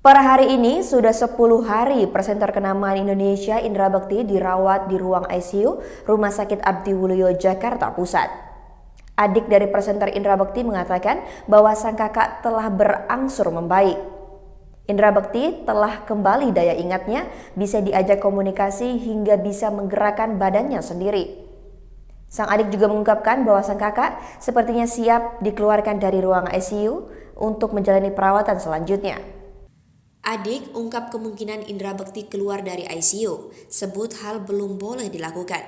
Per hari ini sudah 10 hari presenter kenamaan Indonesia Indra Bekti dirawat di ruang ICU Rumah Sakit Abdiwaluyo Jakarta Pusat. Adik dari presenter Indra Bekti mengatakan bahwa sang kakak telah berangsur membaik. Indra Bekti telah kembali daya ingatnya, bisa diajak komunikasi hingga bisa menggerakkan badannya sendiri. Sang adik juga mengungkapkan bahwa sang kakak sepertinya siap dikeluarkan dari ruang ICU untuk menjalani perawatan selanjutnya. Adik ungkap kemungkinan Indra Bekti keluar dari ICU, sebut hal belum boleh dilakukan.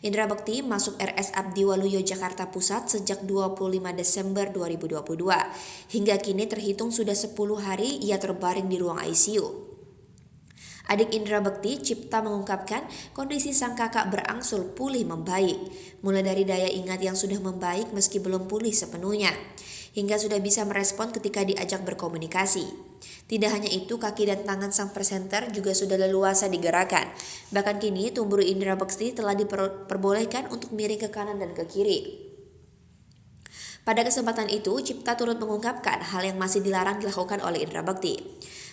Indra Bekti masuk RS Abdiwaluyo Jakarta Pusat sejak 25 Desember 2022. Hingga kini terhitung sudah 10 hari ia terbaring di ruang ICU. Adik Indra Bekti, Cipta, mengungkapkan kondisi sang kakak berangsur pulih membaik, mulai dari daya ingat yang sudah membaik meski belum pulih sepenuhnya, hingga sudah bisa merespon ketika diajak berkomunikasi. Tidak hanya itu, kaki dan tangan sang presenter juga sudah leluasa digerakkan. Bahkan kini tubuh Indra Bekti telah diperbolehkan untuk miring ke kanan dan ke kiri. Pada kesempatan itu, Cipta turut mengungkapkan hal yang masih dilarang dilakukan oleh Indra Bekti.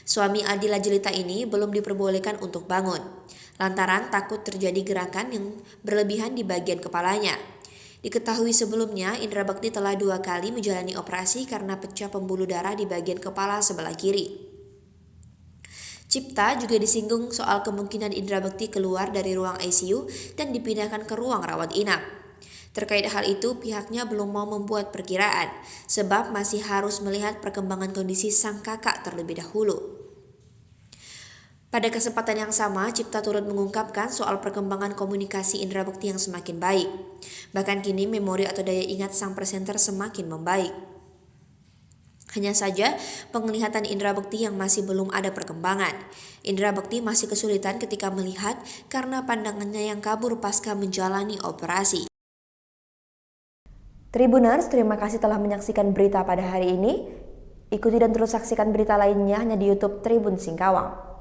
Suami Aldila Jelita ini belum diperbolehkan untuk bangun, lantaran takut terjadi gerakan yang berlebihan di bagian kepalanya. Diketahui sebelumnya, Indra Bekti telah 2 kali menjalani operasi karena pecah pembuluh darah di bagian kepala sebelah kiri. Cipta juga disinggung soal kemungkinan Indra Bekti keluar dari ruang ICU dan dipindahkan ke ruang rawat inap. Terkait hal itu, pihaknya belum mau membuat perkiraan, sebab masih harus melihat perkembangan kondisi sang kakak terlebih dahulu. Pada kesempatan yang sama, Cipta turut mengungkapkan soal perkembangan komunikasi Indra Bekti yang semakin baik. Bahkan kini memori atau daya ingat sang presenter semakin membaik. Hanya saja, penglihatan Indra Bekti yang masih belum ada perkembangan. Indra Bekti masih kesulitan ketika melihat karena pandangannya yang kabur pasca menjalani operasi. Tribuners, terima kasih telah menyaksikan berita pada hari ini. Ikuti dan terus saksikan berita lainnya hanya di YouTube Tribun Singkawang.